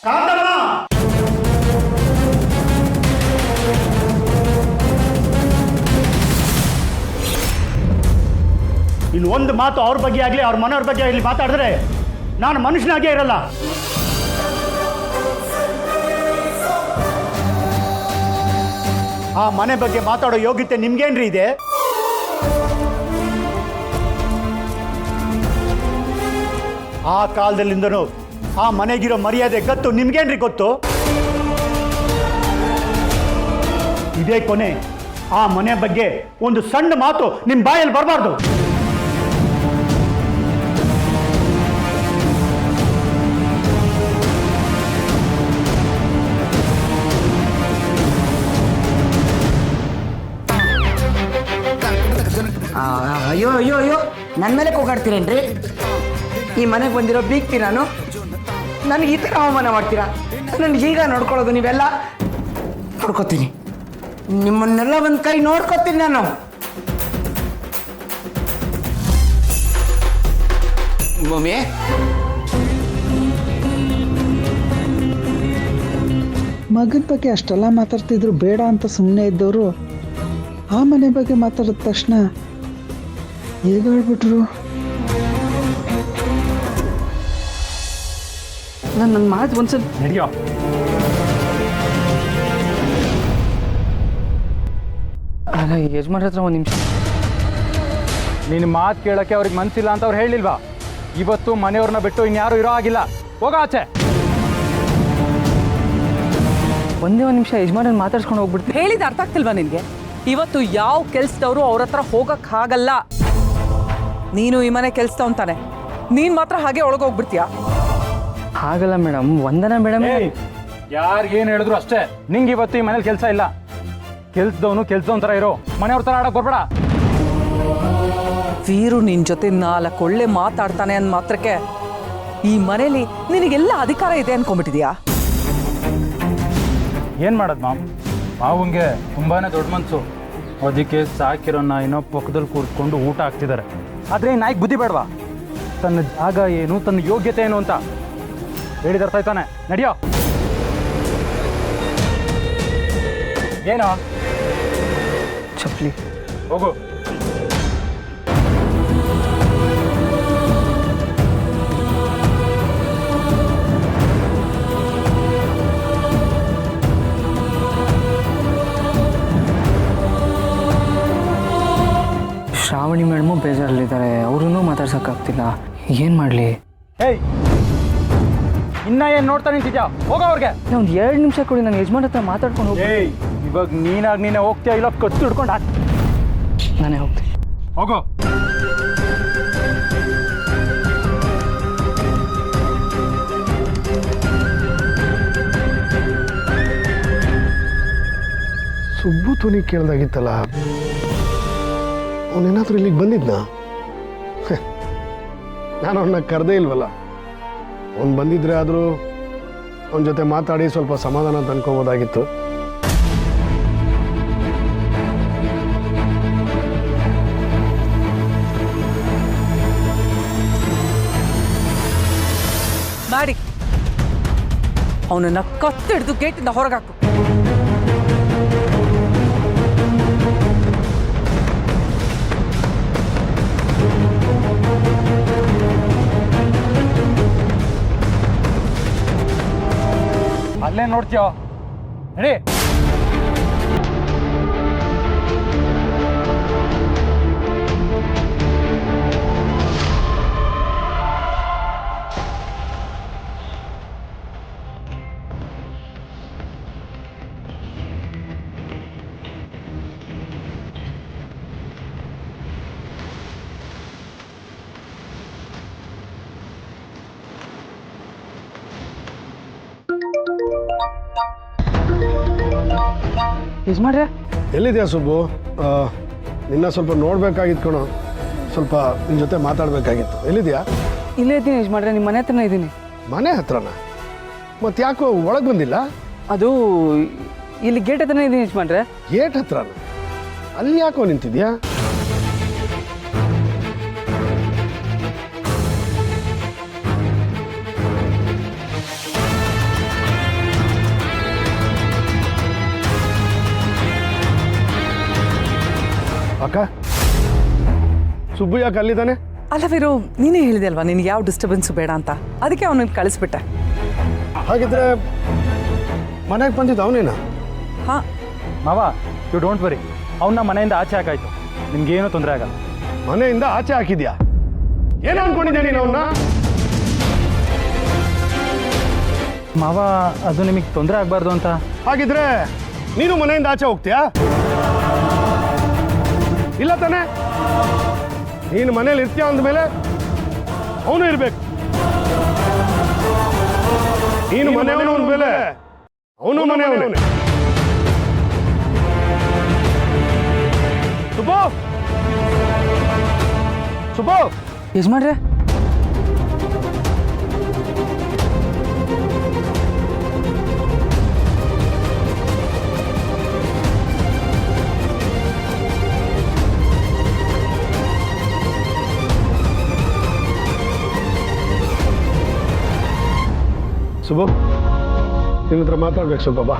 ಕಾಂತಮ್ಮ ಇನ್ನು ಒಂದು ಮಾತು ಅವ್ರ ಬಗ್ಗೆ ಆಗಲಿ ಅವ್ರ ಮನೆಯವ್ರ ಬಗ್ಗೆ ಆಗಲಿ ಮಾತಾಡಿದ್ರೆ ನಾನು ಮನುಷ್ಯನಾಗೇ ಇರಲ್ಲ. ಆ ಮನೆ ಬಗ್ಗೆ ಮಾತಾಡೋ ಯೋಗ್ಯತೆ ನಿಮ್ಗೇನ್ರಿ ಇದೆ? ಆ ಕಾಲದಲ್ಲಿಂದನೂ ಆ ಮನೆಗಿರೋ ಮರ್ಯಾದೆ ಗತ್ತು ನಿಮ್ಗೇನ್ರಿ ಗೊತ್ತು? ಇದೇ ಕೊನೆ. ಆ ಮನೆ ಬಗ್ಗೆ ಒಂದು ಸಣ್ಣ ಮಾತು ನಿಮ್ಮ ಬಾಯಲ್ಲಿ ಬರಬಾರ್ದು. ಅಯ್ಯೋ ಅಯ್ಯೋ ಅಯ್ಯೋ, ನನ್ನ ಮೇಲೆ ಕೂಗಾಡ್ತೀರೇನ್ರಿ? ಈ ಮನೆಗೆ ಬಂದಿರೋ ಬೀಗ್ತಿ ನಾನು, ನನಗೆ ಈ ಥರ ಅವಮಾನ ಮಾಡ್ತೀರಾ? ನನಗೆ ಈಗ ನೋಡ್ಕೊಳ್ಳೋದು ನೀವೆಲ್ಲ ನೋಡ್ಕೋತೀನಿ, ನಿಮ್ಮನ್ನೆಲ್ಲ ಒಂದು ಕೈ ನೋಡ್ಕೋತೀನಿ ನಾನು. ಮಮ್ಮಿ, ಮಗನ ಬಗ್ಗೆ ಅಷ್ಟೆಲ್ಲ ಮಾತಾಡ್ತಿದ್ರು ಬೇಡ ಅಂತ ಸುಮ್ಮನೆ ಇದ್ದವರು ಆ ಮನೆ ಬಗ್ಗೆ ಮಾತಾಡಿದ ತಕ್ಷಣ ಹೇಗೆ ಹೇಳ್ಬಿಟ್ರು? ನನ್ನ ಮಾತು ಒಂದ್ಸಲ ನಡೆಯೋ. ಅಲ್ಲ, ಯಜಮಾನ್ರ ಹತ್ರ ಒಂದು ನಿಮಿಷ. ನಿನ್ನ ಮಾತು ಕೇಳೋಕ್ಕೆ ಅವ್ರಿಗೆ ಮನಸ್ಸಿಲ್ಲ ಅಂತ ಅವ್ರು ಹೇಳಿಲ್ವಾ? ಇವತ್ತು ಮನೆಯವ್ರನ್ನ ಬಿಟ್ಟು ಇನ್ಯಾರು ಇರೋ ಆಗಿಲ್ಲ, ಹೋಗ ಆಚೆ. ಒಂದೇ ಒಂದು ನಿಮಿಷ ಯಜಮಾನನ್ನ ಮಾತಾಡ್ಸ್ಕೊಂಡು ಹೋಗ್ಬಿಡ್ತೀನಿ. ಹೇಳಿದ ಅರ್ಥ ಆಗ್ತಿಲ್ವಾ ನಿನಗೆ? ಇವತ್ತು ಯಾವ ಕೆಲ್ಸದವರು ಅವ್ರ ಹತ್ರ ಹೋಗಕ್ಕಾಗಲ್ಲ. ನೀನು ಈ ಮನೆ ಕೆಲ್ಸದವನ್ ತಾನೆ, ನೀನ್ ಮಾತ್ರ ಹಾಗೆ ಒಳಗೋಗ್ಬಿಡ್ತೀಯಾ? ಹಾಗಲ್ಲ ಮೇಡಮ್, ವಂದನಾ ಮೇಡಮ್. ಯಾರಿಗೇನು ಹೇಳಿದ್ರು ಅಷ್ಟೇ. ನಿಂಗೆ ಇವತ್ತು ಈ ಮನೇಲಿ ಕೆಲಸ ಇಲ್ಲ. ಕೆಲ್ಸದವನು ಕೆಲ್ಸದವನ್ ಥರ ಇರೋ, ಮನೆಯವ್ರ ಥರ ಆಡಕ್ಕೆ ಬರ್ಬೇಡ. ವೀರು ನಿನ್ ಜೊತೆ 4 ಒಳ್ಳೆ ಮಾತಾಡ್ತಾನೆ ಅಂದ ಮಾತ್ರಕ್ಕೆ ಈ ಮನೇಲಿ ನಿನಗೆಲ್ಲ ಅಧಿಕಾರ ಇದೆ ಅನ್ಕೊಂಡ್ಬಿಟ್ಟಿದ್ಯಾ? ಏನು ಮಾಡೋದು ಮಾವಂಗೆ ತುಂಬಾ ದೊಡ್ಡ ಮನಸ್ಸು. ಅದಕ್ಕೆ ಸಾಕಿರೋ ನಾಯಿನೋ ಪಕ್ಕದಲ್ಲಿ ಕೂತ್ಕೊಂಡು ಊಟ ಹಾಕ್ತಿದ್ದಾರೆ. ಆದರೆ ಈ ನಾಯಿಗೆ ಬುದ್ಧಿ ಬೇಡವಾ? ತನ್ನ ಜಾಗ ಏನು, ತನ್ನ ಯೋಗ್ಯತೆ ಏನು ಅಂತ ಹೇಳಿದ ಅರ್ಥ ಆಯ್ತಾನೆ. ನಡಿಯೋ. ಏನೋ ಚಪ್ಲಿ ಹೋಗು. ಶ್ರಾವಣಿ ಮೇಡಮು ಬೇಜಾರಲ್ಲಿದ್ದಾರೆ, ಅವ್ರೂ ಮಾತಾಡ್ಸೋಕ್ಕಾಗ್ತಿಲ್ಲ. ಏನು ಮಾಡಲಿ? ಏಯ್, ಇನ್ನ ಏನು ನೋಡ್ತಾ ನಿಂತಿದ್ಯಾ? ಹೋಗೋ ಅವ್ರಿಗೆ. ಒಂದು 2 ನಿಮಿಷ ಕೊಡಿ, ನಾನು ಯಜಮಾನ್ ಹತ್ರ ಮಾತಾಡ್ಕೊಂಡು ಹೋಗಿ. ಏಯ್, ಇವಾಗ ನೀನೇ ಹೋಗ್ತೀಯ ಇಲ್ಲ ಕತ್ತು ಹಿಡ್ಕೊಂಡು ಹಾಕಿ? ನಾನೇ ಹೋಗ್ತೀನಿ. ಹೋಗೋ. ಸುಬ್ಬು ತುನಿ ಕೇಳ್ದಾಗಿತ್ತಲ್ಲ, ಅವನೇನಾದ್ರೂ ಇಲ್ಲಿಗೆ ಬಂದಿದ್ನಾ? ನಾನು ಅವನ್ನ ಕರೆದೇ ಇಲ್ವಲ್ಲ. ಅವ್ನು ಬಂದಿದ್ರೆ ಆದರೂ ಅವನ ಜೊತೆ ಮಾತಾಡಿ ಸ್ವಲ್ಪ ಸಮಾಧಾನ ತಂದ್ಕೋಬೋದಾಗಿತ್ತು. ಮಾಡಿ ಅವನನ್ನ ಕತ್ತಿಡ್ದು ಗೇಟಿಂದ ಹೊರಗಾಕು. ಅಲ್ಲೇ ನೋಡ್ತೀಯೋ? ನಡಿ. ಯಜಮಾನ್ರೆ, ಎಲ್ಲಿದೆಯಾ ಸುಬ್ಬು? ನಿನ್ನ ಸ್ವಲ್ಪ ನೋಡ್ಬೇಕಾಗಿತ್ತು ಕಣೋ, ಸ್ವಲ್ಪ ನಿನ್ನ ಜೊತೆ ಮಾತಾಡಬೇಕಾಗಿತ್ತು. ಎಲ್ಲಿದೆಯಾ? ಇಲ್ಲೇ ಇದ್ದೀನಿ ಯಜಮಾನ್ರೆ, ನಿಮ್ಮ ಮನೆ ಹತ್ರನೇ ಇದ್ದೀನಿ. ಮನೆ ಹತ್ರನಾ? ಮತ್ತೆ ಯಾಕೋ ಒಳಗೆ ಬಂದಿಲ್ಲ? ಅದು ಇಲ್ಲಿ ಗೇಟ್ ಹತ್ರನೇ ಇದ್ದೀನಿ ಯಜಮಾನ್ರೆ. ಗೇಟ್ ಹತ್ರನಾ? ಅಲ್ಲಿ ಯಾಕೋ ನಿಂತಿದ್ಯಾ? ಸುಬ್ಬು ಯಾಕೆ ಅಲ್ಲಿದ್ದಾನೆ? ಅಲ್ಲ ವೀರು, ನೀನೇ ಹೇಳಿದೆ ಅಲ್ವಾ ನಿನ್ಗೆ ಯಾವ ಡಿಸ್ಟರ್ಬೆನ್ಸು ಬೇಡ ಅಂತ, ಅದಕ್ಕೆ ಅವನನ್ನು ಕಳಿಸ್ಬಿಟ್ಟೆ. ಹಾಗಿದ್ರೆ ಮನೆಗೆ ಬಂದಿದ್ದು ಅವನೇನಾ? ಹಾಂ, ಮಾವ, ಯು ಡೋಂಟ್ ವರಿ, ಅವನ್ನ ಮನೆಯಿಂದ ಆಚೆ ಹಾಕಾಯ್ತು, ನಿಮ್ಗೇನು ತೊಂದರೆ ಆಗಲ್ಲ. ಮನೆಯಿಂದ ಆಚೆ ಹಾಕಿದ್ಯಾ? ಏನು ಅನ್ಕೊಂಡಿದ್ದೆ ನೀನು ಅವನ್ನ? ಮಾವ, ಅದು ನಿಮಗೆ ತೊಂದರೆ ಆಗಬಾರ್ದು ಅಂತ. ಹಾಗಿದ್ರೆ ನೀನು ಮನೆಯಿಂದ ಆಚೆ ಹೋಗ್ತೀಯಾ? ಇಲ್ಲ ತಾನೆ? ನೀನು ಮನೇಲಿ ಇರ್ತೀಯ ಅಂದಮೇಲೆ ಅವನು ಇರ್ಬೇಕು. ನೀನು ಮನೆಯವನು ಅಂದಮೇಲೆ ಅವನು ಮನೆಯವನೇ. ಸುಬ್ಬು, ಸುಬ್ಬು, ಯಜಮಾನ್ರೆ, ಸುಬ್ಬು, ನಿನ್ನ ಹತ್ರ ಮಾತಾಡ್ಬೇಕು ಸ್ವಲ್ಪ, ಬಾ.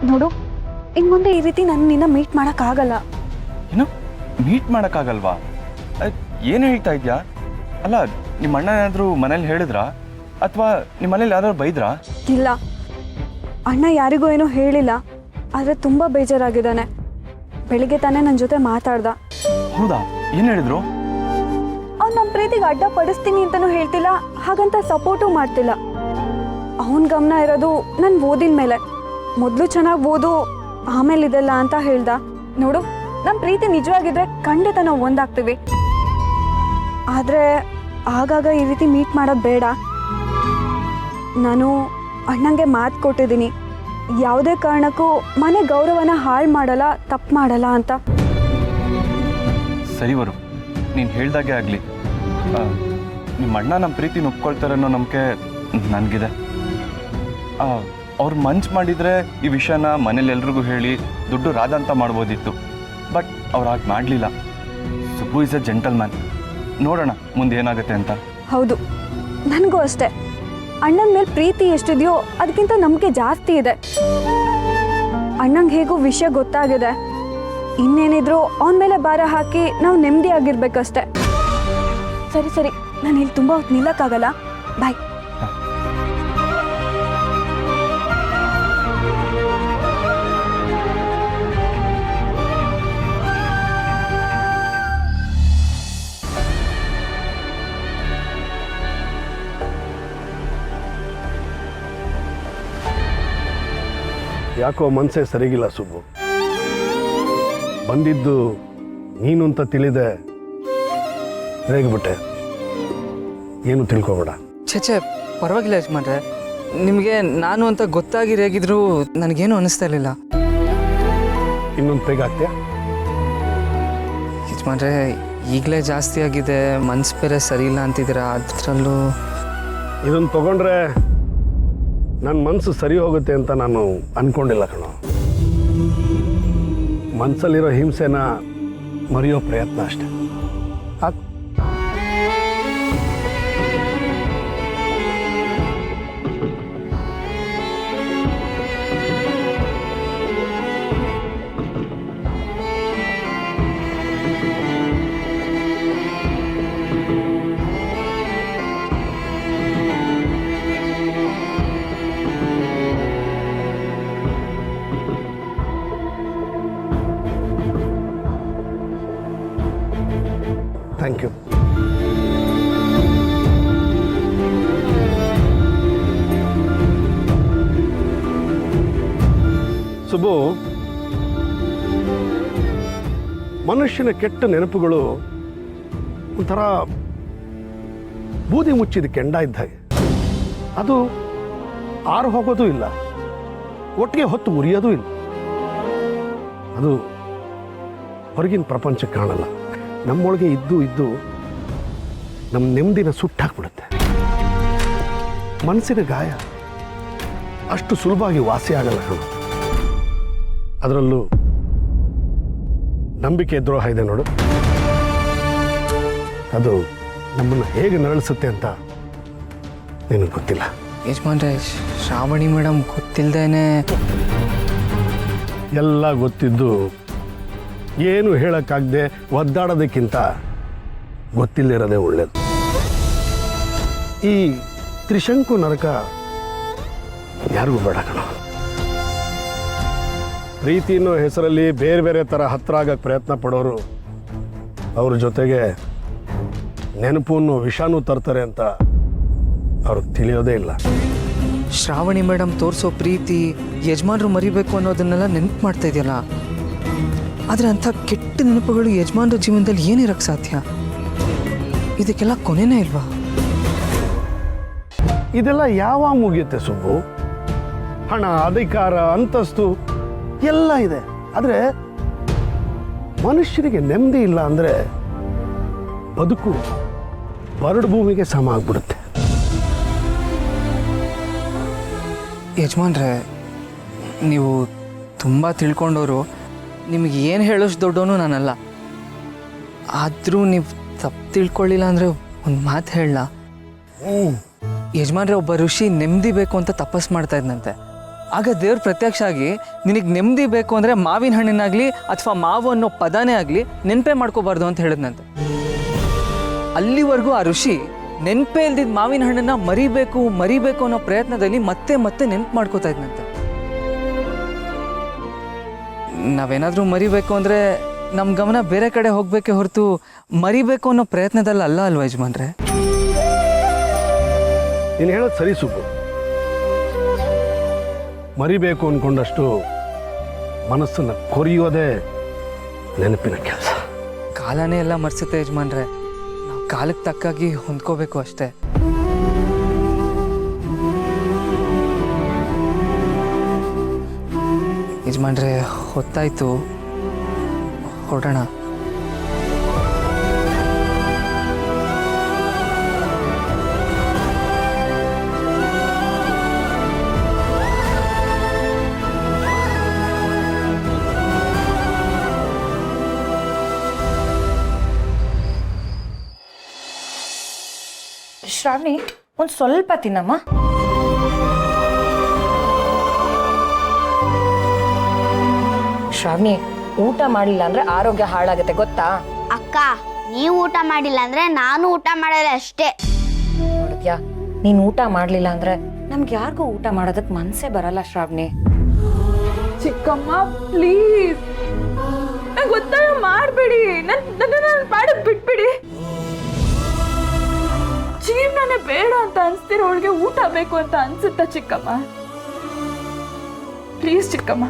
ನೋಡು, ಇನ್ನು ಮುಂದೆ ಈ ರೀತಿ ನಾನು ನಿನ್ನ ಮೀಟ್ ಮಾಡೋಕ್ಕಾಗಲ್ಲ. ಏನು ಮೀಟ್ ಮಾಡೋಕ್ಕಾಗಲ್ವಾ? ಏನು ಹೇಳ್ತಾ ಇದೆಯಾ? ಅಲ್ಲ, ನಿಮ್ಮ ಅಣ್ಣ ಏನಾದರೂ ಮನೇಲಿ ಹೇಳಿದ್ರಾ ಅಥವಾ ನಿಮ್ಮ ಮನೇಲಿ ಯಾರಾದ್ರು ಬೈದ್ರಾ? ಇಲ್ಲ, ಅಣ್ಣ ಯಾರಿಗೂ ಏನೂ ಹೇಳಿಲ್ಲ, ಆದರೆ ತುಂಬ ಬೇಜಾರಾಗಿದ್ದಾನೆ. ಬೆಳಿಗ್ಗೆ ತಾನೇ ನನ್ನ ಜೊತೆ ಮಾತಾಡ್ದ. ಹೌದಾ? ಏನು ಹೇಳಿದ್ರು? ಅವ್ನು ನಮ್ಮ ಪ್ರೀತಿಗೆ ಅಡ್ಡ ಪಡಿಸ್ತೀನಿ ಅಂತಲೂ ಹೇಳ್ತಿಲ್ಲ, ಹಾಗಂತ ಸಪೋರ್ಟು ಮಾಡ್ತಿಲ್ಲ. ಅವನ ಗಮನ ಇರೋದು ನನ್ನ ಓದಿನ ಮೇಲೆ. ಮೊದಲು ಚೆನ್ನಾಗಿ ಓದು, ಆಮೇಲೆ ಇದೆಲ್ಲ ಅಂತ ಹೇಳ್ದ. ನೋಡು, ನಮ್ಮ ಪ್ರೀತಿ ನಿಜವಾಗಿದ್ರೆ ಖಂಡಿತ ನಾವು ಒಂದಾಗ್ತೀವಿ. ಆದರೆ ಆಗಾಗ ಈ ರೀತಿ ಮೀಟ್ ಮಾಡೋದು ಬೇಡ. ನಾನು ಅಣ್ಣಂಗೆ ಮಾತು ಕೊಟ್ಟಿದ್ದೀನಿ, ಯಾವುದೇ ಕಾರಣಕ್ಕೂ ಮನೆ ಗೌರವನ ಹಾಳು ಮಾಡಲ್ಲ, ತಪ್ಪು ಮಾಡಲ್ಲ ಅಂತ. ಸರಿ ವರು, ನೀನು ಹೇಳ್ದಾಗೆ ಆಗಲಿ. ನಿಮ್ಮ ಅಣ್ಣ ನಮ್ಮ ಪ್ರೀತಿ ಒಪ್ಕೊಳ್ತಾರೆ ಅನ್ನೋ ನಂಬಿಕೆ ನನಗಿದೆ. ಅವ್ರು ಮಂಚ್ ಮಾಡಿದರೆ ಈ ವಿಷಯನ ಮನೇಲಿ ಎಲ್ರಿಗೂ ಹೇಳಿ ದುಡ್ಡು ರಾಧ ಅಂತ ಮಾಡ್ಬೋದಿತ್ತು. ಬಟ್ ಅವ್ರು ಹಾಗೆ ಮಾಡಲಿಲ್ಲ. Subbu is A gentleman. ನೋಡೋಣ ಮುಂದೆ ಏನಾಗುತ್ತೆ ಅಂತ. ಹೌದು, ನನಗೂ ಅಷ್ಟೇ. ಅಣ್ಣನ ಮೇಲೆ ಪ್ರೀತಿ ಎಷ್ಟಿದೆಯೋ ಅದಕ್ಕಿಂತ ನಂಬಿಕೆ ಜಾಸ್ತಿ ಇದೆ. ಅಣ್ಣಂಗೆ ಹೇಗೂ ವಿಷಯ ಗೊತ್ತಾಗಿದೆ. ಇನ್ನೇನಿದ್ರು ಅವನ ಮೇಲೆ ಭಾರ ಹಾಕಿ ನಾವು ನೆಮ್ಮದಿಯಾಗಿರ್ಬೇಕಷ್ಟೆ. ಸರಿ ಸರಿ, ನಾನು ಇಲ್ಲಿ ತುಂಬ ಹೊತ್ತು ನಿಲ್ಲಕ್ಕಾಗಲ್ಲ. ಬಾಯ್. ಯಾಕೋ ಮನಸ್ಸೇ ಸರಿಗಿಲ್ಲ ಸುಬ್ಬು. ಬಂದಿದ್ದು ನೀನು ಅಂತ ತಿಳಿದೆ ರೇಗ್ಬಿಟ್ಟೆ. ಏನು ತಿಳ್ಕೊಬೇಡ. ಛೇ, ಪರವಾಗಿಲ್ಲ ಯಜಮಾನ್ರೆ. ನಿಮಗೆ ನಾನು ಅಂತ ಗೊತ್ತಾಗಿ ರೇಗಿದ್ರು ನನಗೇನು ಅನ್ನಿಸ್ತಾ ಇರಲಿಲ್ಲ. ಇನ್ನೊಂದು ಪೇಗ್ ಆಗ್ತೀಯಾ? ಯಜಮಾನ್ರೆ, ಈಗಲೇ ಜಾಸ್ತಿ ಆಗಿದೆ, ಮನ್ಸು ಬೇರೆ ಸರಿ ಇಲ್ಲ ಅಂತಿದ್ದೀರಾ. ಅದರಲ್ಲೂ ಇದನ್ನು ತಗೊಂಡ್ರೆ ನನ್ನ ಮನಸ್ಸು ಸರಿ ಹೋಗುತ್ತೆ ಅಂತ ನಾನು ಅಂದ್ಕೊಂಡಿಲ್ಲ ಕಣೋ. ಮನಸ್ಸಲ್ಲಿರೋ ಹಿಂಸೆನ ಮರೆಯೋ ಪ್ರಯತ್ನ ಅಷ್ಟೆ. Thank you. ಸುಬ್ಬು, ಮನುಷ್ಯನ ಕೆಟ್ಟ ನೆನಪುಗಳು ಒಂಥರ ಬೂದಿ ಮುಚ್ಚಿದ ಕೆಂಡ ಇದ್ದ ಹಾಗೆ. ಅದು ಆರು ಹೋಗೋದು ಇಲ್ಲ, ಒಟ್ಟಿಗೆ ಹೊತ್ತು ಉರಿಯೋದು ಇಲ್ಲ. ಅದು ಹೊರಗಿನ ಪ್ರಪಂಚಕ್ಕೆ ಕಾಣಲ್ಲ, ನಮ್ಮೊಳಗೆ ಇದ್ದು ಇದ್ದು ನಮ್ಮ ನೆಮ್ಮದಿನ ಸುಟ್ಟಾಕ್ಬಿಡುತ್ತೆ. ಮನಸ್ಸಿನ ಗಾಯ ಅಷ್ಟು ಸುಲಭವಾಗಿ ವಾಸಿ ಆಗಲ್ಲ ಕಣೋ. ಅದರಲ್ಲೂ ನಂಬಿಕೆ ದ್ರೋಹ ಇದೆ ನೋಡು, ಅದು ನಮ್ಮನ್ನು ಹೇಗೆ ನರಳಿಸುತ್ತೆ ಅಂತ ನಿನಗೆ ಗೊತ್ತಿಲ್ಲ. ಯಜಮಾನ್ರೆ, ಶ್ರಾವಣಿ ಮೇಡಮ್ ಗೊತ್ತಿಲ್ಲದೇನೆ ಎಲ್ಲ ಗೊತ್ತಿದ್ದು ಏನು ಹೇಳೋಕ್ಕಾಗದೆ ಒದ್ದಾಡೋದಕ್ಕಿಂತ ಗೊತ್ತಿಲ್ಲದಿರೋದೇ ಒಳ್ಳೇದು. ಈ ತ್ರಿಶಂಕು ನರಕ ಯಾರಿಗೂ ಬೇಡ ಕಣ. ಪ್ರೀತಿ ಅನ್ನೋ ಹೆಸರಲ್ಲಿ ಬೇರೆ ಬೇರೆ ಥರ ಹತ್ರ ಆಗಕ್ಕೆ ಪ್ರಯತ್ನ ಪಡೋರು ಅವ್ರ ಜೊತೆಗೆ ನೆನಪು ಅನ್ನೋ ವಿಷಾನೂ ತರ್ತಾರೆ ಅಂತ ಅವ್ರಿಗೆ ತಿಳಿಯೋದೇ ಇಲ್ಲ. ಶ್ರಾವಣಿ ಮೇಡಮ್ ತೋರಿಸೋ ಪ್ರೀತಿ ಯಜಮಾನ್ರು ಮರಿಬೇಕು ಅನ್ನೋದನ್ನೆಲ್ಲ ನೆನಪು ಮಾಡ್ತಾ ಇದೆಯಲ್ಲ, ಆದರೆ ಅಂಥ ಕೆಟ್ಟ ನೆನಪುಗಳು ಯಜಮಾನ್ರ ಜೀವನದಲ್ಲಿ ಏನಿರಕ್ಕೆ ಸಾಧ್ಯ? ಇದಕ್ಕೆಲ್ಲ ಕೊನೆನೇ ಇಲ್ವಾ? ಇದೆಲ್ಲ ಯಾವಾಗ ಮುಗಿಯುತ್ತೆ ಸುಬ್ಬು? ಹಣ, ಅಧಿಕಾರ, ಅಂತಸ್ತು ಎಲ್ಲ ಇದೆ, ಆದರೆ ಮನುಷ್ಯರಿಗೆ ನೆಮ್ಮದಿ ಇಲ್ಲ ಅಂದರೆ ಬದುಕು ಬರಡು ಭೂಮಿಗೆ ಸಮ ಆಗ್ಬಿಡುತ್ತೆ. ಯಜಮಾನ್ರೆ, ನೀವು ತುಂಬ ತಿಳ್ಕೊಂಡವರು. ನಿಮಗೆ ಏನು ಹೇಳೋಷ್ಟು ದೊಡ್ಡವನು ನಾನಲ್ಲ. ಆದರೂ ನೀವು ತಪ್ಪು ತಿಳ್ಕೊಳ್ಳಿಲ್ಲ ಅಂದರೆ ಒಂದು ಮಾತು ಹೇಳಲ್ಲ. ಯಜಮಾನ್ರೆ, ಒಬ್ಬ ಋಷಿ ನೆಮ್ಮದಿ ಬೇಕು ಅಂತ ತಪಸ್ ಮಾಡ್ತಾ ಇದ್ನಂತೆ. ಆಗ ದೇವ್ರ ಪ್ರತ್ಯಕ್ಷ ಆಗಿ, ನಿನಗೆ ನೆಮ್ಮದಿ ಬೇಕು ಅಂದರೆ ಮಾವಿನ ಹಣ್ಣಿನಾಗಲಿ ಅಥವಾ ಮಾವು ಅನ್ನೋ ಪದನೇ ಆಗಲಿ ನೆನಪೇ ಮಾಡ್ಕೋಬಾರ್ದು ಅಂತ ಹೇಳಿದ್ನಂತೆ. ಅಲ್ಲಿವರೆಗೂ ಆ ಋಷಿ ನೆನಪೇ ಇಲ್ದಿದ್ದ ಮಾವಿನ ಹಣ್ಣನ್ನು ಮರಿಬೇಕು ಅನ್ನೋ ಪ್ರಯತ್ನದಲ್ಲಿ ಮತ್ತೆ ಮತ್ತೆ ನೆನಪು ಮಾಡ್ಕೋತಾ ಇದ್ನಂತೆ. ನಾವೇನಾದರೂ ಮರಿಬೇಕು ಅಂದರೆ ನಮ್ಮ ಗಮನ ಬೇರೆ ಕಡೆ ಹೋಗಬೇಕೆ ಹೊರತು ಮರಿಬೇಕು ಅನ್ನೋ ಪ್ರಯತ್ನದಲ್ಲಿ ಅಲ್ಲ ಅಲ್ವಾ ಯಜಮಾನ್ರೆ? ನೀನು ಹೇಳೋದು ಸರಿ ಸುಬ್ಬು. ಮರಿಬೇಕು ಅಂದ್ಕೊಂಡಷ್ಟು ಮನಸ್ಸನ್ನು ಕೊರಿಯೋದೇ ನೆನಪಿನ ಕೆಲಸ. ಕಾಲನೇ ಎಲ್ಲ ಮರ್ಸುತ್ತೆ ಯಜಮಾನ್ರೆ. ನಾವು ಕಾಲಕ್ಕೆ ತಕ್ಕಾಗಿ ಹೊಂದ್ಕೋಬೇಕು ಅಷ್ಟೇ. ಯಜಮಾನ್ರೆ, ಹೊತ್ತಾಯ್ತು, ಹೊರಡೋಣ. ಶ್ರಾವಣಿ, ಒಂದು ಸ್ವಲ್ಪ ತಿನ್ನಮ್ಮ. ಶ್ರಾವಣಿ, ಊಟ ಮಾಡಿಲ್ಲ ಅಂದ್ರೆ ಆರೋಗ್ಯ ಹಾಳಾಗುತ್ತೆ ಗೊತ್ತಾ? ಅಕ್ಕ, ನೀವು ಊಟ ಮಾಡಿಲ್ಲ ಅಂದ್ರೆ ನಾನು ಊಟ ಮಾಡಲ್ಲ ಅಷ್ಟೇ. ನೋಡಿದ್ಯಾ, ನೀನ್ ಊಟ ಮಾಡ್ಲಿಲ್ಲ ಅಂದ್ರೆ ನಮ್ಗೆ ಯಾರಿಗೂ ಊಟ ಮಾಡೋದಕ್ ಮನ್ಸೇ ಬರಲ್ಲ ಶ್ರಾವಣಿ. ಚಿಕ್ಕಮ್ಮ ಪ್ಲೀಸ್, ನಂಗೆ ಒತ್ತಾಯ ಮಾಡಬೇಡಿ. ನನ್ನ ಮಾಡಕ್ ಬಿಟ್ಬಿಡಿ. ಜೀವನನೇ ಬೇಡ ಅಂತ ಅನ್ಸ್ತಿರೋಳಿಗೆ ಊಟ ಬೇಕು ಅಂತ ಅನ್ಸುತ್ತಾ ಚಿಕ್ಕಮ್ಮ? ಪ್ಲೀಸ್ ಚಿಕ್ಕಮ್ಮ,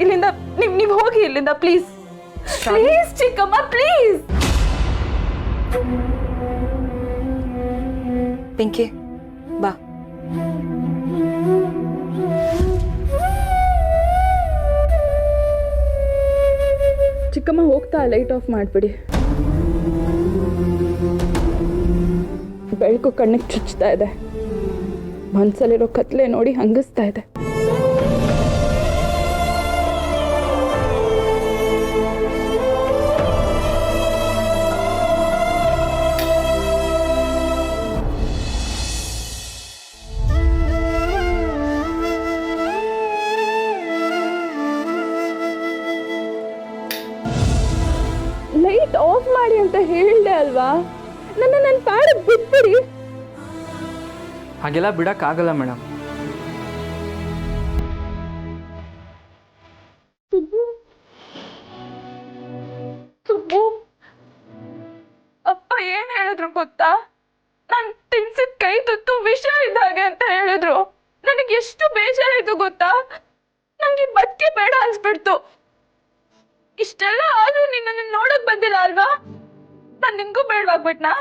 ಇಲ್ಲಿಂದ ನೀವು ಹೋಗಿ ಇಲ್ಲಿಂದ ಪ್ಲೀಸ್. ಪ್ಲೀಸ್ ಚಿಕ್ಕಮ್ಮ, ಪ್ಲೀಸ್. ಪಿಂಕಿ, ಬಾ. ಚಿಕ್ಕಮ್ಮ ಹೋಗ್ತಾ ಲೈಟ್ ಆಫ್ ಮಾಡಿಬಿಡಿ. ಬೆಳಕು ಕಣ್ಣಿಗೆ ಚುಚ್ತಾ ಇದೆ. ಮನ್ಸಲ್ಲಿರೋ ಕತ್ಲೆ ನೋಡಿ ಹಂಗಿಸ್ತಾ ಇದೆ. ಲೈಟ್ ಆಫ್ ಮಾಡಿ ಅಂತ ಹೇಳಿದೆ ಅಲ್ವಾ? ನನ್ನ ಪಾಡಿಗೆ ಬಿಟ್ಬಿಡಿ. ಹಾಗೆಲ್ಲ ಬಿಡಕ್ಕಾಗಲ್ಲ ಮೇಡಮ್. ಸುಬ್ಬು, ಅಪ್ಪ ಏನ್ ಹೇಳಿದ್ರು ಗೊತ್ತಾ? ನಾನು ತಿನ್ಸಿದ ಕೈ ತುತ್ತು ವಿಷ ಇದ್ದಾಗೆ ಅಂತ ಹೇಳಿದ್ರು. ನನಗೆ ಎಷ್ಟು ಬೇಜಾರಾಯ್ತು ಗೊತ್ತಾ? ನಂಗೆ ಬದುಕಿ ಬೇಡ ಅನ್ಸ್ಬಿಡ್ತು. ಇಷ್ಟೆಲ್ಲ ಆದ್ರೂ ನಿನ್ನನ್ನು ನೋಡಕ್ ಬಂದಿಲ್ಲ ಅಲ್ವಾ? ನಾನ್ ನಿನ್ಗೂ ಬೇಡವಾಗ್ಬಿಟ್ನಾ?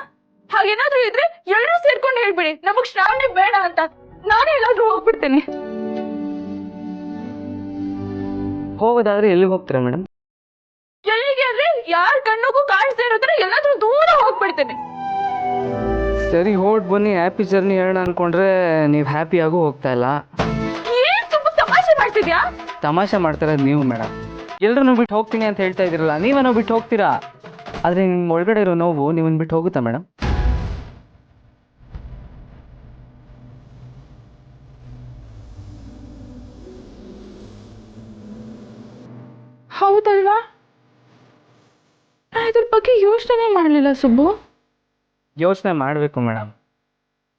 ಹಾಗೇನಾದ್ರೂ ಇದ್ರೆ ಎಲ್ಲರೂ ಸೇರ್ಕೊಂಡು ಹೇಳ್ಬಿಡಿ, ನಮಗ್ ಶ್ರಾವಣಿ ಬೇಡ ಅಂತ. ನಾನೇ ಎಲ್ಲಾದ್ರೂ ಹೋಗ್ಬಿಡ್ತೇನೆ. ಹೋಗೋದಾದ್ರೆ ಎಲ್ಲಿಗೆ ಹೋಗ್ತೀರಾ ಮೇಡಮ್? ಎಲ್ಲಿಗೆ ಅಂದ್ರೆ ಯಾರ ಕಣ್ಣಿಗೂ ಕಾಣಿಸ್ತಾ ಇರೋ ತರ ಎಲ್ಲಾದ್ರೂ ದೂರ ಹೋಗ್ಬಿಡ್ತೇನೆ. ಸರಿ, ಹೊರಟು ಬನ್ನಿ. ಹ್ಯಾಪಿ ಜರ್ನಿ ಹೇಳೋಣ ಅನ್ಕೊಂಡ್ರೆ ನೀವು ಹ್ಯಾಪಿಯಾಗೂ ಹೋಗ್ತಾ ಇಲ್ಲ. ಏನ್ ತುಂಬಾ ತಮಾಷೆ ಮಾಡ್ತಿದ್ಯಾ? ತಮಾಷೆ ಮಾಡ್ತಾ ಇರೋದು ನೀವು ಮೇಡಮ್. ಎಲ್ಲರನ್ನು ಬಿಟ್ಟು ಹೋಗ್ತೀನಿ ಅಂತ ಹೇಳ್ತಾ ಇದ್ದೀರಲ್ಲ, ನೀವೇನೋ ಬಿಟ್ಟು ಹೋಗ್ತೀರಾ, ಆದರೆ ನಿಮ್ಮ ಒಳಗಡೆ ಇರೋ ನೋವು ನೀವನ್ನ ಬಿಟ್ಟು ಹೋಗುತ್ತಾ ಮೇಡಮ್? ಹೌದಲ್ವಾ? ಇದ್ರ ಬಗ್ಗೆ ಯೋಚನೆ ಮಾಡಲಿಲ್ಲ ಸುಬ್ಬು. ಯೋಚನೆ ಮಾಡಬೇಕು ಮೇಡಮ್.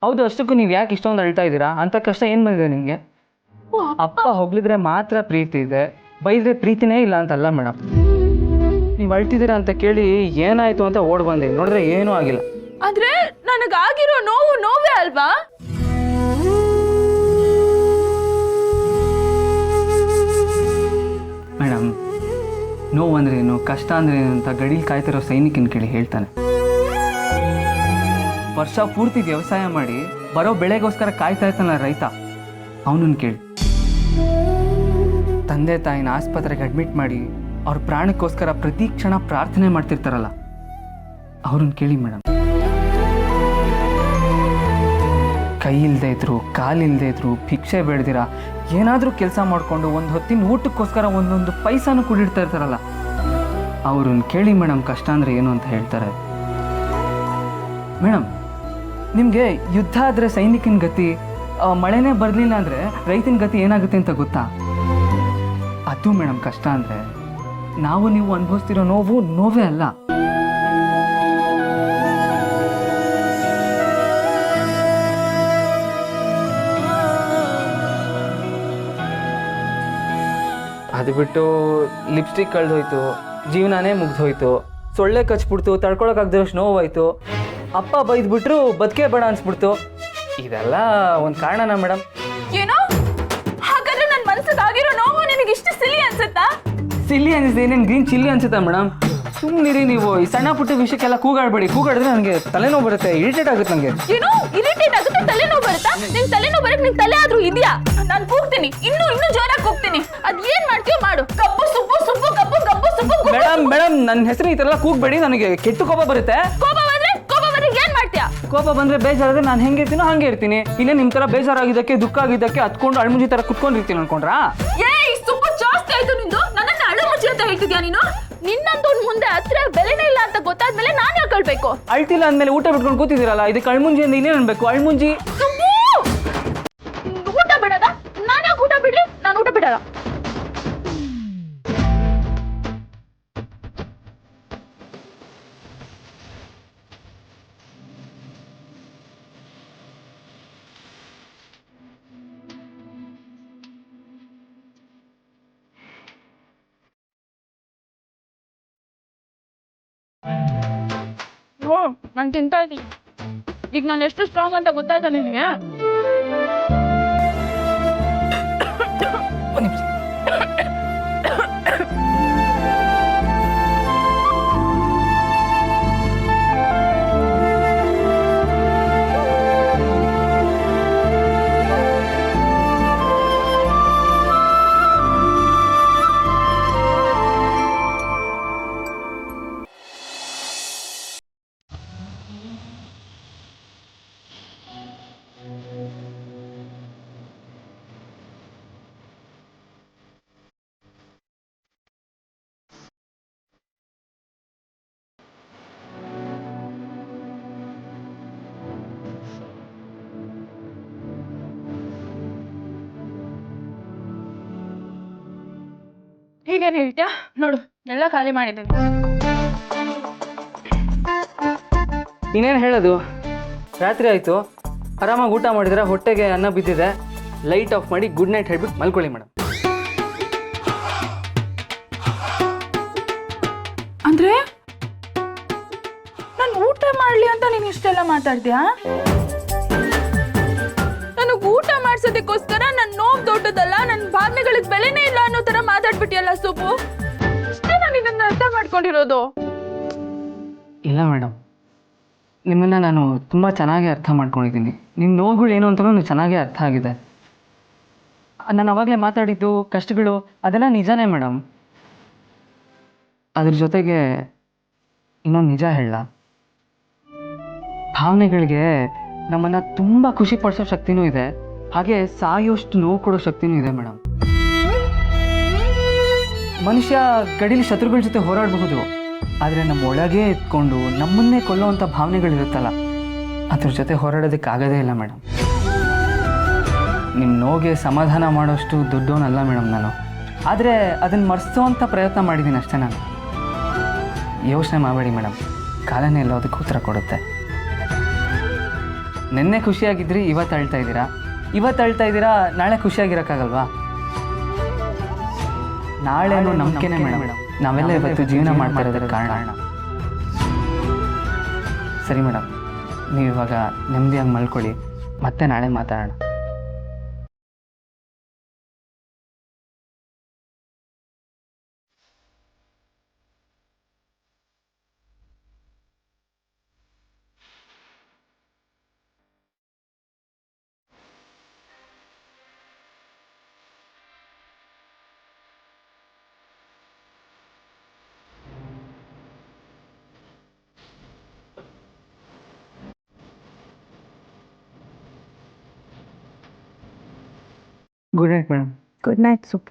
ಹೌದು, ಅಷ್ಟಕ್ಕೂ ನೀವು ಯಾಕೆ ಇಷ್ಟೊಂದು ಅಳ್ತಾ ಇದ್ದೀರಾ? ಅಂಥ ಕಷ್ಟ ಏನು ಬಂದಿದೆ ನಿಮಗೆ? ಅಪ್ಪ ಹೊಗಳಿದ್ರೆ ಮಾತ್ರ ಪ್ರೀತಿ ಇದೆ, ಬೈದ್ರೆ ಪ್ರೀತಿನೇ ಇಲ್ಲ ಅಂತಲ್ಲ ಮೇಡಮ್. ನೀವು ಅಳ್ತಿದ್ದೀರಾ ಅಂತ ಕೇಳಿ ಏನಾಯಿತು ಅಂತ ಓಡ್ ಬಂದೆ, ನೋಡಿದ್ರೆ ಏನೂ ಆಗಿಲ್ಲ. ಆದ್ರೆ ನನಗಾಗಿರೋ ನೋವು ನೋವೇ ಅಲ್ವಾ? ಮೇಡಮ್, ನೋವು ಅಂದ್ರೇನು, ಕಷ್ಟ ಅಂದ್ರೇನು ಅಂತ ಗಡಿಲಿ ಕಾಯ್ತಿರೋ ಸೈನಿಕನ ಕೇಳಿ ಹೇಳ್ತಾನೆ. ವರ್ಷ ಪೂರ್ತಿ ವ್ಯವಸಾಯ ಮಾಡಿ ಬರೋ ಬೆಳೆಗೋಸ್ಕರ ಕಾಯ್ತಾ ಇರ್ತಾನ ರೈತ, ಅವನನ್ನು ಕೇಳಿ. ತಂದೆ ತಾಯಿನ ಆಸ್ಪತ್ರೆಗೆ ಅಡ್ಮಿಟ್ ಮಾಡಿ ಅವ್ರ ಪ್ರಾಣಕ್ಕೋಸ್ಕರ ಪ್ರತಿ ಕ್ಷಣ ಪ್ರಾರ್ಥನೆ ಮಾಡ್ತಿರ್ತಾರಲ್ಲ, ಅವ್ರನ್ನ ಕೇಳಿ ಮೇಡಮ್. ಕೈ ಇಲ್ಲದೆ ಇದ್ರು, ಕಾಲಿಲ್ಲದೆ ಇದ್ರು, ಭಿಕ್ಷೆ ಬೇಡ್ದಿರ ಏನಾದರೂ ಕೆಲಸ ಮಾಡಿಕೊಂಡು ಒಂದು ಹೊತ್ತಿನ ಊಟಕ್ಕೋಸ್ಕರ ಒಂದೊಂದು ಪೈಸಾನು ಕುಡಿಡ್ತಾ ಇರ್ತಾರಲ್ಲ, ಅವ್ರನ್ನ ಕೇಳಿ ಮೇಡಮ್ ಕಷ್ಟ ಅಂದರೆ ಏನು ಅಂತ ಹೇಳ್ತಾರೆ. ಮೇಡಮ್, ನಿಮಗೆ ಯುದ್ಧ ಆದರೆ ಸೈನಿಕನ ಗತಿ, ಮಳೆನೇ ಬರಲಿಲ್ಲ ಅಂದರೆ ರೈತನ ಗತಿ ಏನಾಗುತ್ತೆ ಅಂತ ಗೊತ್ತಾ? ಅದು ಮೇಡಮ್ ಕಷ್ಟ ಅಂದರೆ. ನಾವು ನೀವು ಅನುಭವಿಸ್ತಿರೋ ನೋವು ನೋವೇ ಅಲ್ಲ. ಅದು ಬಿಟ್ಟು ಲಿಪ್ಸ್ಟಿಕ್ ಕಳೆದೋಯ್ತು, ಜೀವನನೇ ಮುಗ್ದೋಯ್ತು, ಸೊಳ್ಳೆ ಕಚ್ಬಿಡ್ತು, ತಡ್ಕೊಳಕ್ಕಾಗ್ದಿರೋಷ್ಟು ನೋವಾಯ್ತು, ಅಪ್ಪ ಬೈದ್ಬಿಟ್ರು ಬದುಕೇ ಬೇಡ ಅನ್ಸ್ಬಿಡ್ತು. ಇದೆಲ್ಲ ಒಂದು ಕಾರಣನಾ ಮೇಡಮ್? ಏನೋ ಹಾಗಾದ್ರೆ ನನ್ನ ಮನಸ್ಸಿಗಾಗಿರೋ ನೋವು ನಿನಗೆ ಇಷ್ಟು ಸಿಲಿ ಅನ್ಸುತ್ತಾ? ಸಿಲ್ಲಿ ಅನಿಸಿದೆ, ಏನೇನು ಗ್ರೀನ್ ಚಿಲ್ಲಿ ಅನ್ಸುತ್ತಾ ಮೇಡಮ್? ಸುಮ್ಮನಿರಿ ನೀವು. ಈ ಸಣ್ಣ ಪುಟ್ಟ ವಿಷಯಕ್ಕೆಲ್ಲ ಕೂಗಾಡಬೇಡಿ. ಕೂಗಾಡಿದ್ರೆ ನನಗೆ ತಲೆನೋವು ಬರುತ್ತೆ, ಇರಿಟೇಟ್ ಆಗುತ್ತೆ ನನಗೆ. ಏನೋ ಇರಿಟೇಟ್ ಆಗುತ್ತೆ, ತಲೆನೋವು ಬರುತ್ತಾ? ನಿನ್ ತಲೆನೋವು ಬರಕ್ ನಿನ್ ತಲೆ ಆದ್ರೂ ಇದೆಯಾ? ನಾನು ಕೂಗ್ತೀನಿ, ಇನ್ನೂ ಜೋರಾಗಿ ಕೂಗ್ತೀನಿ. ಅದ್ ಏನ್ ಮಾಡ್ತೀಯೋ ಮಾಡು. ಕಬ್ಬು ಸುಬ್ಬು ಸುಬ್ಬು ಕಬ್ಬು ಕಬ್ಬು ಸುಬ್ಬು. ಮೇಡಮ್ ನನ್ನ ಹೆಸರು ಈ ಥರ ಎಲ್ಲ ಕೂಗ್ಬೇಡಿ, ನನಗೆ ಕೆಟ್ಟ ಕೋಪ ಬರುತ್ತೆ. ಕೋಪ ಬಂದ್ರೆ ಏನ್ ಮಾಡ್ತೀಯಾ? ಕೋಪ ಬಂದ್ರೆ ಬೇಜಾರಾದ್ರೆ ನಾನು ಹೆಂಗಿರ್ತೀನೋ ಹಂಗೆ ಇರ್ತೀನಿ. ಇನ್ನೇ ನಿಮ್ಮ ಥರ ಬೇಜಾರಾಗಿದ್ದಕ್ಕೆ ದುಃಖ ಆಗಿದ್ದಕ್ಕೆ ಹತ್ಕೊಂಡು ಅಳ್ಮುಂಜಿ ಥರ ಕುತ್ಕೊಂಡಿರ್ತೀನಿ ಅನ್ಕೊಂಡ್ರಾ? ಏಯ್ ಸುಬ್ಬು, ಜಾಸ್ತಿ ಆಯ್ತು ನಿಂದು. ನನ್ನನ್ನ ಅಳುಮುಚ್ಚಿ ಅಂತ ಹೇಳ್ತಿದ್ಯಾ ನೀನು? ನಿನ್ನಂತೂ ಮುಂದೆ ಹತ್ರ ಬೆಲೆನೇ ಇಲ್ಲ ಅಂತ ಗೊತ್ತಾದ್ಮೇಲೆ ನಾನು ಯಾಕೆ ಅಳ್ಬೇಕು? ಅಳ್ತಿಲ್ಲ ಅಂದ್ಮೇಲೆ ಊಟ ಬಿಟ್ಕೊಂಡು ಕೂತಿದ್ದೀರಲ್ಲ, ಇದಕ್ಕೆ ಅಳ್ಮುಂಜಿ ಅಂತ ಇನ್ನೇನು ಅನ್ಬೇಕು? ಅಳ್ಮುಂಜಿ ಊಟ ಬಿಡದ? ನಾನು ಯಾಕೆ ಊಟ ಬಿಡ್ಲಿ? ನಾನು ಊಟ ಬಿಡಲ್ಲ. ನಾನು ತಿಂತಾ ಇದ್ದೀನಿ. ಈಗ ನಾನು ಎಷ್ಟು ಸ್ಟ್ರಾಂಗ್ ಅಂತ ಗೊತ್ತಾಯ್ತಾ ನಿನಗೆ? ಹೀಗೇನು ಹೇಳ್ತೀಯಾ? ನೋಡು, ಎಲ್ಲ ಖಾಲಿ ಮಾಡಿದ್ದೀನಿ. ಇನ್ನೇನು ಹೇಳೋದು? ರಾತ್ರಿ ಆಯಿತು, ಆರಾಮಾಗಿ ಊಟ ಮಾಡಿದ್ರೆ ಹೊಟ್ಟೆಗೆ ಅನ್ನ ಬಿದ್ದಿದೆ. ಲೈಟ್ ಆಫ್ ಮಾಡಿ ಗುಡ್ ನೈಟ್ ಹೇಳ್ಬಿಟ್ಟು ಮಲ್ಕೊಳ್ಳಿ ಮೇಡಮ್. ಅಂದ್ರೆ ನಾನು ಊಟ ಮಾಡ್ಲಿ ಅಂತ ನೀನು ಇಷ್ಟೆಲ್ಲ ಮಾತಾಡ್ತೀಯಾ? ನನಗೆ ಊಟ ಮಾಡ್ಸೋದಕ್ಕೋಸ್ಕರ ನನ್ನ ನೋವು ದೊಡ್ಡದಲ್ಲ, ನನ್ನ ಭಾವನೆಗಳಿಗೆ ಬೆಲೆನೇ ಇಲ್ಲ ಅನ್ನೋ ತರ ಮಾತಾಡ್ಬಿಟ್ಟಿಯಲ್ಲ ಸುಬ್ಬು. ಅಷ್ಟೇ ನಾನು ಇದನ್ನ ಅರ್ಥ ಮಾಡ್ಕೊಂಡಿರೋದು. ಇಲ್ಲ ಮೇಡಮ್, ನಿಮ್ಮನ್ನ ನಾನು ತುಂಬ ಚೆನ್ನಾಗಿ ಅರ್ಥ ಮಾಡ್ಕೊಂಡಿದ್ದೀನಿ. ನಿಮ್ಮ ನೋವುಗಳು ಏನು ಅಂತಲೂ ನನಗೆ ಚೆನ್ನಾಗೇ ಅರ್ಥ ಆಗಿದೆ. ನಾನು ಅವಾಗಲೇ ಮಾತಾಡಿದ್ದು ಕಷ್ಟಗಳು ಅದೆಲ್ಲ ನಿಜಾನೇ ಮೇಡಮ್. ಅದ್ರ ಜೊತೆಗೆ ಇನ್ನೊಂದು ನಿಜ ಹೇಳ, ಭಾವನೆಗಳಿಗೆ ನಮ್ಮನ್ನು ತುಂಬ ಖುಷಿ ಪಡಿಸೋ ಶಕ್ತಿನೂ ಇದೆ, ಹಾಗೆ ಸಾಯೋಷ್ಟು ನೋವು ಕೊಡೋ ಶಕ್ತಿನೂ ಇದೆ ಮೇಡಮ್. ಮನುಷ್ಯ ಗಡೀಲಿ ಶತ್ರುಗಳ ಜೊತೆ ಹೋರಾಡಬಹುದು, ಆದರೆ ನಮ್ಮ ಒಳಗೆ ಎತ್ಕೊಂಡು ನಮ್ಮನ್ನೇ ಕೊಲ್ಲುವಂಥ ಭಾವನೆಗಳಿರುತ್ತಲ್ಲ, ಅದ್ರ ಜೊತೆ ಹೋರಾಡೋದಕ್ಕಾಗೋದೇ ಇಲ್ಲ ಮೇಡಮ್. ನಿಮ್ಮ ನೋವಿಗೆ ಸಮಾಧಾನ ಮಾಡೋಷ್ಟು ದೊಡ್ಡವನಲ್ಲ ಮೇಡಮ್ ನಾನು, ಆದರೆ ಅದನ್ನು ಮರೆಸೋವಂಥ ಪ್ರಯತ್ನ ಮಾಡಿದ್ದೀನಿ ಅಷ್ಟೇ ನಾನು. ಯೋಚನೆ ಮಾಡಬೇಡಿ ಮೇಡಮ್, ಕಾಲನೇ ಎಲ್ಲೋದಕ್ಕೆ ಉತ್ತರ ಕೊಡುತ್ತೆ. ನಿನ್ನೆ ಖುಷಿಯಾಗಿದ್ರಿ, ಇವತ್ತು ಅಳ್ತಾ ಇದ್ದೀರಾ, ಇವತ್ತು ಅಳ್ತಾ ಇದ್ದೀರಾ, ನಾಳೆ ಖುಷಿಯಾಗಿರೋಕ್ಕಾಗಲ್ವಾ? ನಾಳೆನೂ ನಂಬಿಕೆನೇ ಮೇಡಮ್, ನಾವೆಲ್ಲ ಇವತ್ತು ಜೀವನ ಮಾಡ್ತಾ ಇರೋದಕ್ಕೆ ಕಾರಣ. ಸರಿ ಮೇಡಮ್, ನೀವು ಇವಾಗ ನೆಮ್ಮದಿಯಾಗಿ ಮಲ್ಕೊಳ್ಳಿ, ಮತ್ತೆ ನಾಳೆ ಮಾತಾಡೋಣ. Good night madam. Good night ಸುಪ್.